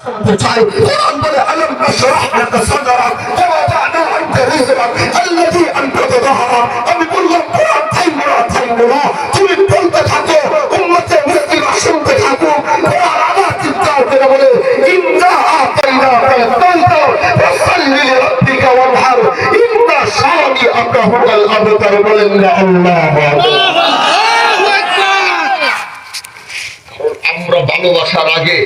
ألم نشرح لك صدرك ووضعنا عنك وزرك الذي أنقض ظهرك আমি বললাম কোরআন থাইমো না তুমি বলতে থাকো উম্মতে মুসলিমা শুনতে থাকো কোরআন আবার চিন্তা করে বলে ইন্না আতাইনাকা কাউসার ফাসাল্লি লিরাব্বিকা ওয়ানহার ইন্না শানিআকা হুয়াল আবতার বলেন না আল্লাহু আকবার। আমরা ভালোবাসার আগে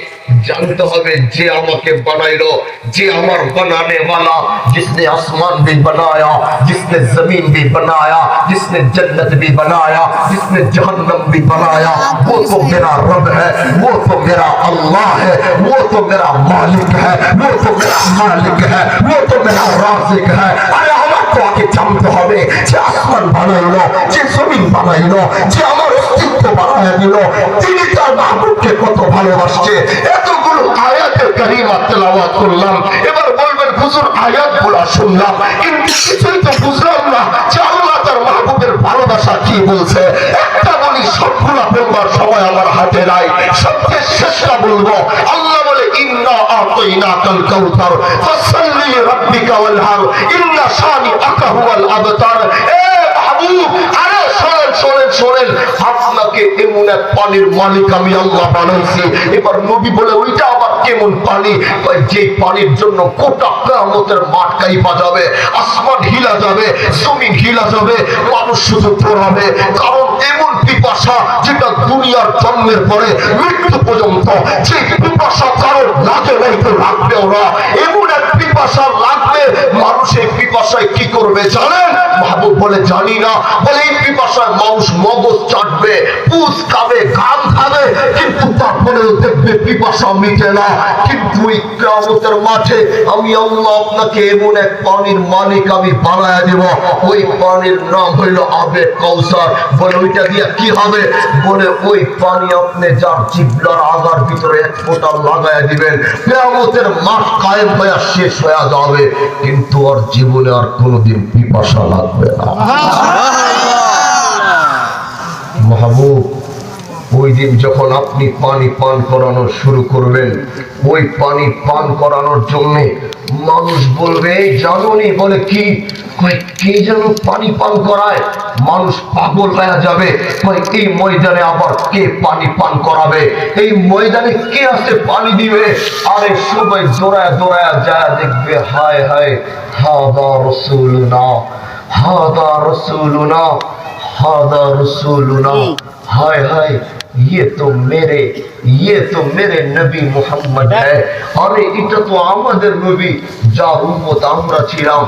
जानते হবে যে আমাকে বানাইলো যে আমার बनाने वाला जिसने आसमान भी बनाया जिसने जमीन भी बनाया जिसने जन्नत भी बनाया जिसने जहन्नम भी बनाया वो तो मेरा रब है वो तो मेरा अल्लाह है वो तो मेरा मालिक है वो तो मेरा मालिक है वो तो मेरा राज़िक है। अरे আমাকে আগে জানতে হবে যে আসমান বানাইলো যে জমিন বানাইলো যে আমার অস্তিত্ব বানায় দিল তিনি তার মাহবুবকে কত ভালোবাসছে। এতগুলো আয়াতের কারিমা তেলাওয়াত করলাম, এবার বলবেন হুজুর আয়াতগুলো শুনলাম কিন্তু কিছুই তো বুঝলাম না যে আল্লাহ তার মাহবুবের ভালোবাসা কি বলছে। একটা বলি সবগুলো বলবার সময় আমার হাতে নাই, সবচেয়ে শেষটা বলবো। আল্লাহ বলে ইন্না আতাইনাকাল কাউসার ফাসাল্লি লিরাব্বিকা ওয়ানহার ইন্না শানিআকা হুয়াল আবতার। এ মাহবুব আরে শোনেন আপনাকে এমন এক পানির মালিক আমি আল্লাহ বানাইছি। এবার নবী বলে ওইটা আবার কেমন পানি? যে পানির জন্য গোটা কিয়ামতের মাঠ কাঁপা যাবে, আসমান হিলা যাবে, জমিন হিলা যাবে, মানুষ শুধু দৌড়াবে। কারণ এমন পিপাসা যেটা দুনিয়ার জন্মের পরে মৃত্যু পর্যন্ত যে পিপাসা কারোর লাগে নাই তো লাগবেও না, এমন এক পিপাসা লাগবে। মানুষ এই পিপাসায় কি করবে জানেন? মাহবুব বলে জানি না। বলে এই পিপাসায় মানুষ মগজ চাটবে, পুষ খাবে, ঘাম খাবে, কিন্তু তারপরেও দেখবে পিপাসা মিটে না। কিন্তু ওই কিয়ামতের মাঠে আমি আল্লাহ আপনাকে এমন এক পানির মালিক আমি বানায় দেব, ওই পানির নাম হইল আবে কাউসার। বলে ওইটা দিয়া কি হবে? বলে ওই পানি আপনি যার জিহ্বার আগার ভিতরে এক ফোঁটা লাগায় দিবেন, কিয়ামতের মাঠ কায়েম হয়ে শেষ হয়ে যাবে, কিন্তু আর জীবনে আর কোনোদিন পিপাসা লাগবে না। মাহবুব ওই দিন যখন আপনি পানি পান করানো শুরু করবেন, ওই পানি পান করানোর জন্য মানুষ বলবে জানুনি। বলে কি? কে যেন পানি পান করায়? মানুষ পাগল হয়ে যাবে। এই ময়দানে আবার কে পানি পান করাবে? এই ময়দানে কে আছে পানি দিবে? আরে সবাই দৌড়ায় যায় দেখবে হায় হায় হাদা রাসূলুনা হাদা রাসূলুনা হাদা রাসূলুনা, हाय हाय ये तो मेरे नबी मोहम्मद है। अरे এটা তো আমাদের নবী যার উম্মত আমরা ছিলাম,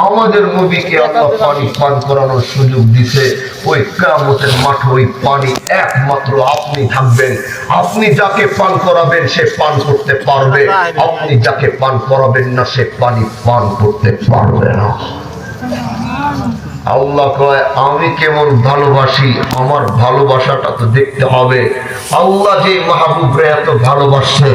আমাদের নবীকে আল্লাহ পানি পান করানোর সুযোগ দিয়েছে। ওই কিয়ামতের মাঠে ওই পানি একমাত্র আপনি থাকবেন। আপনি যাকে পান করাবেন সে পান করতে পারবে, আপনি যাকে পান করাবেন না সে পানি পান করতে পারবে না। আল্লাহ কয় আমি কেমন ভালোবাসি, আমার ভালোবাসাটা তো দেখতে হবে। আল্লাহ যে মাহবুবরে এত ভালোবাসে,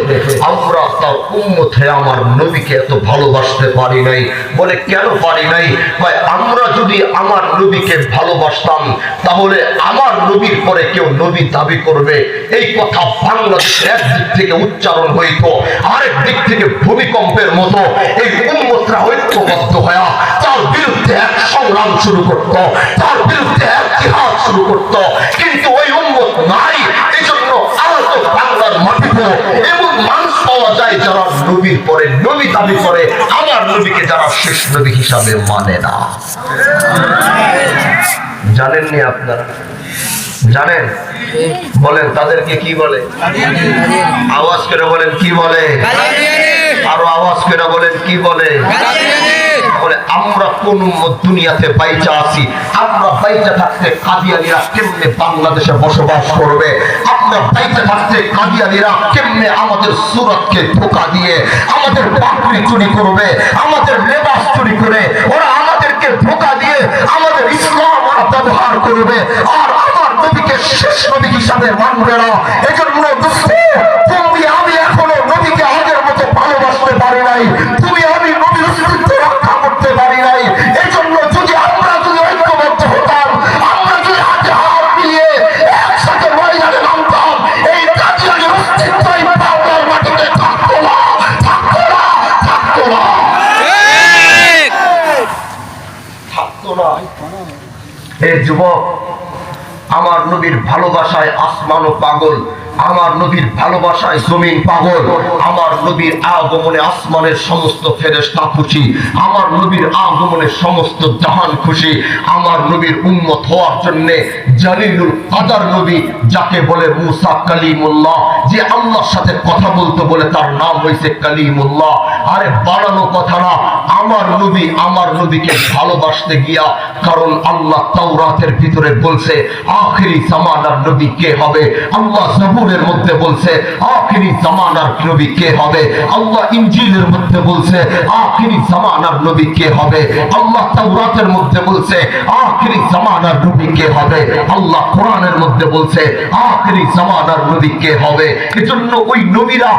আমরা তার উম্মত হয়ে আমার নবীকে এত ভালোবাসতে পারি নাই। বলে কেন পারি নাই? কয় আমরা যদি আমার নবীকে ভালোবাসতাম তাহলে আমার নবীর পরে কেউ নবী দাবি করবে, এই কথা বাংলাদেশে একদিক থেকে উচ্চারণ হইতো, আরেক দিক থেকে ভূমিকম্পের মতো এই উম্মতরা ঐক্যবদ্ধ হয়ে তার বিরুদ্ধে এক সংগ্রাম শুরু করত, তার বিরুদ্ধে এক জিহাদ শুরু করত। কিন্তু ওই উম্মত নাই। এই জন্য আহত বাংলার মাটিতে এমন মানুষ পাওয়া যায় যারা নবীর পরে নবী দাবি করে, আমার নবীকে যারা শেষ নবী হিসাবে মানে না। জানেননি আপনারা? জানেন? বলেন তাদেরকে কি বলে? আওয়াজ করে বলেন কি বলে? আরো আওয়াজ করে বলেন কি বলে? বলে আমরা কোন দুনিয়াতে বাইচা আছি, আমরা বাইচা থাকতে কাদিয়ানীরা কেমনে বাংলাদেশে বসবাস করবে? আমরা বাইচা থাকতে কাদিয়ানীরা কেমনে আমাদের সুরতকে ধোঁকা দিয়ে আমাদের পাগড়ি চুরি করবে, আমাদের লেবাস চুরি করে ওরা আমাদেরকে ধোঁকা দিয়ে আমাদের ইসলাম ওরা ব্যবহার করবে, আর আমার নবীকে শেষ নবী হিসাবে মানবে না। এজন্য দোস্ত তুমি আমি এখনো নবীকে আগের মতো ভালোবাসতে পারি নাই, তুমি আমি নবীর অস্তিত্ব রক্ষা করতে পারি নাই। এই জন্য যদি আমরা ঐক্যবদ্ধ হতাম, আমরা যদি হাতে হাত মিলিয়ে একসাথে ময়দানে নামতাম, এই কাদিয়ানীর অস্তিত্বই বাংলার মাটিতে থাকতো না। হে যুবক, আমার নবীর ভালোবাসায় আসমানও পাগল, আমার নবীর ভালোবাসায় জমিন পাগল, আমার নবীর আগমনে আসমানের সমস্ত ফেরেশতা খুশি, আমার নবীর আগমনে সমস্ত জাহান খুশি। আমার নবীর উম্মত হওয়ার জন্য জালিলুল কাদার নবী, যাকে বলে মুসা কালিমুল্লাহ, যে আল্লাহর সাথে কথা বলতে বলে তার নাম হয়েছে কালিমুল্লাহ। আরে বানানো কথা না, আমার নবীকে ভালোবাসতে গিয়া, কারণ আল্লাহ তাওরাতের ভিতরে বলছে আখিরি জামানার নবী কে হবে, আল্লাহ জাবুরের মধ্যে বলছে আখিরি জামানার নবী কে হবে, আল্লাহ ইনজিলের মধ্যে বলছে আখিরি জামানার নবী কে হবে, আল্লাহ তাওরাতের মধ্যে বলছে আখিরি জামানার নবী কে হবে, আল্লাহ কোরআনের মধ্যে বলছে আখিরি জামানার নবী কে হবে। এজন্য ওই নবীরা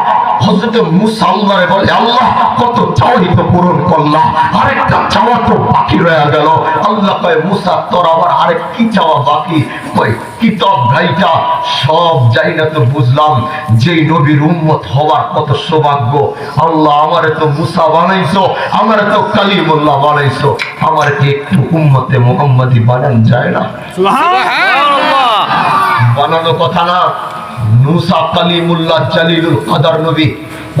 হযরত মুসা আল্লাহরে বলে, আল্লাহ কত চাওয়াই তো পূরণ করলাম, আরেকটা চাওয়া তো বাকি রয়ে গেল। আল্লাহ কয়, মুসা তোর আবার আরেক কি চাওয়া বাকি? কয়, কিতাব গাইটা সব যাই না তো বুঝলাম, যেই নবীর উম্মত হওয়ার কত সৌভাগ্য। আল্লাহ আমারে তো মুসা বানাইছো, আমারে তো কালিমুল্লাহ বানাইছো, আমার কি একটু উম্মতে মুহাম্মাদি বানান যায় না? সুবহানাল্লাহ। বানানো কথা না, মুসা কালিমুল্লাহ জালিলুল কাদার নবী,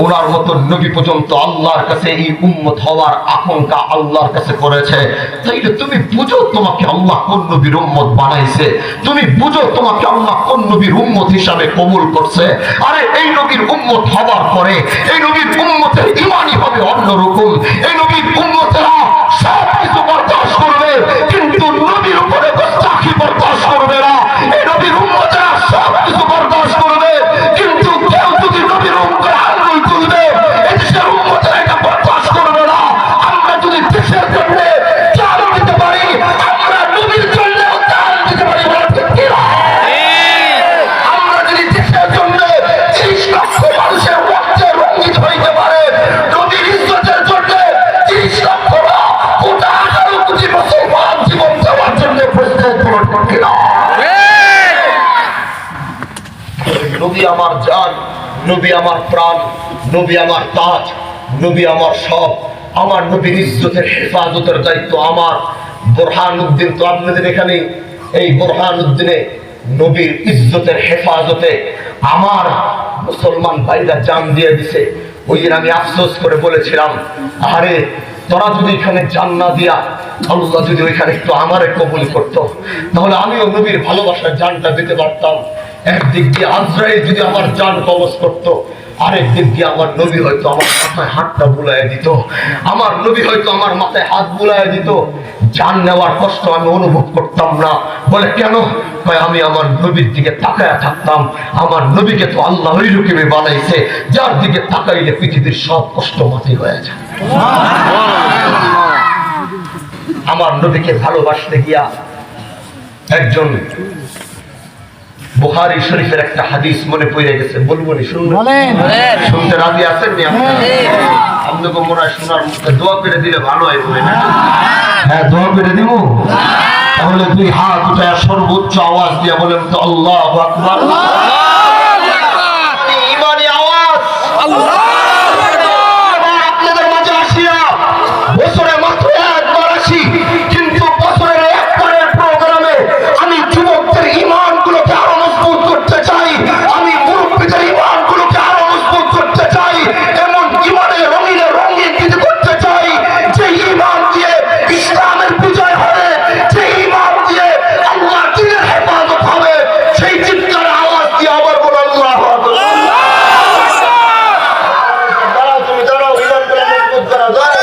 ওনার মতো নবী পর্যন্ত আল্লাহর কাছে এই উম্মত হওয়ার আকাঙ্ক্ষা আল্লাহর কাছে করেছে। তাইলে তুমি বুঝো তোমাকে আল্লাহ কোন নবীর উম্মত বানাইছে, তুমি বুঝো তোমাকে আল্লাহ কোন নবীর উম্মত হিসাবে কবুল করছে। আরে এই নবীর উম্মত হওয়ার পরে এই নবীর উম্মতের ঈমানই হবে অন্যরকম। এই নবীর উম্মতেরা সব কিছু বরদাস্ত করবে, কিন্তু নবীর উপরে গোস্তাখি বরদাস্ত করবে না। এই নবীর উম্মতেরা সব কিছু বরদাস্ত করবে, কিন্তু কেউ যদি নবীর উম্মতের আঙ্গুল তুলবে, এদেশের উম্মতেরা এটা বরদাস্ত করবে না। আমরা যদি দেশের জন্য জান দিতে পারি, আমরা নবীর জন্য জান দিতে পারি। আমরা যদি দেশের জন্য 30 লক্ষ মানুষের রক্তে রঞ্জিত হইতে পারে, নবীর ইজ্জতের জন্য 30 লক্ষ না, গোটা 18 কোটি মুসলমান জীবন দেওয়ার জন্য প্রস্তুত করতে না। নবী আমার জান, নবী আমার প্রাণ, নবী আমার তাজ, নবী আমার সব। আমার নবীর ইজ্জতের হেফাজতের দায়িত্ব আমার। বুরহানুদ্দিন তো আপনাদের এখানে, এই বুরহানুদ্দিনে নবীর ইজ্জতের হেফাজতে আমার মুসলমান ভাইরা জান দিয়ে দিছে। ওই দিন আমি আফসোস করে বলেছিলাম, আরে তোরা যদি এখানে জান না দিয়া আল্লাহ যদি ওইখানে একটু আমারে কবুল করতো, তাহলে আমিও নবীর ভালোবাসার জানটা দিতে পারতাম। একদিক দিয়ে আজরাইল যদি আমার জান কবজ করতো, আরেক দিক দিয়ে আমার নবী হয়তো আমার মাথায় হাতটা বুলাই দিত, আমার নবী হয়তো আমার মাথায় হাত বুলাই দিত। জান নেওয়ার কষ্ট আমি অনুভব করতাম না। বলে কেন? আমি আমার নবীর দিকে তাকায়া থাকতাম। আমার নবীকে তো আল্লাহ ওই রকমে বানাইছে, যার দিকে তাকাইলে পৃথিবীর সব কষ্ট মাথায় হয়ে যায়। আমার নবীকে ভালোবাসতে গিয়া একজন বুখারী শরীফের একটা হাদিস মনে পড়ে গেছে, বলবো নি? শুনতে রাজি আছেন? আপনাকে মনে হয় শোনার মুখে দোয়া করে দিলে ভালো হয়। হ্যাঁ, দোয়া করে দিব। তাহলে 2 হাত উঠায় সর্বোচ্চ আওয়াজ দিয়ে বলেন তো আল্লাহু আকবার। ঈমানি আওয়াজ আল্লাহু আকবার। আপনাদের মাঝে আসিয়া বছরে মাত্র একবার আসি, কিন্তু বছরের একবারের প্রোগ্রামে আমি যুবকদের ঈমানগুলোকে আরো মজবুত করতে চাই, আমি মুরব্বীদের ঈমানগুলোকে আরো মজবুত করতে চাই, এমন ঈমানের রঙিনে রঙিন কিছু করতে চাই, যে ঈমান দিয়ে ইসলামের বিজয় হবে, যে ঈমান দিয়ে আল্লাহর দ্বীনের হেফাজত হবে। সেই চিৎকার আওয়াজ দিয়ে আবার বলো আল্লাহু আকবার। দাঁড়াও, তুমি দাঁড়াও, ঈমান করে মজবুত করা যায়।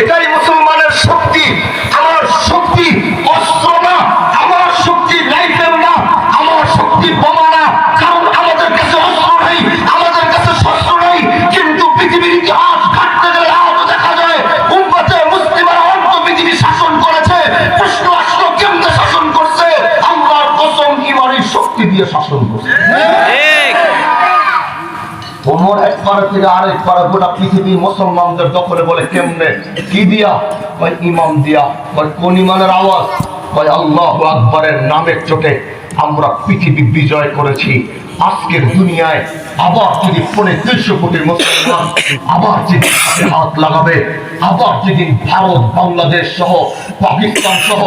এটাই মুসলমানের শক্তি। আমার শক্তি অস্ত্র না, আমার শক্তি রাইফেল না, আমার শক্তি বোমা না। কারণ আমাদের কাছে অস্ত্র নেই, আমাদের কাছে শস্ত্র নেই, কিন্তু পৃথিবীর ইতিহাস ঘাটতে গেলে আজও দেখা যায় উম্মতে মুসলিমারা অন্য পৃথিবী শাসন করেছে। প্রশ্ন আসলো, কেমনে শাসন করছে? আল্লাহর কসম, ঈমানের শক্তি দিয়ে শাসন করছে। ওমর এক পাড়া থেকে আরেক পাড়া গোটা পৃথিবী মুসলমানদের দখলে বলে কেমনে? কি দিয়া? কয় ইমাম দিয়া। কয় কোন ইমানের আওয়াজ? কয় আল্লাহু আকবারের নামের চোটে আমরা পৃথিবী বিজয় করেছি। আজকের দুনিয়ায় আবার যদি 300 কোটি মুসলমান আবার যদি হাতে হাত লাগাবে, আবার যদি ভারত বাংলাদেশ সহ পাকিস্তান সহ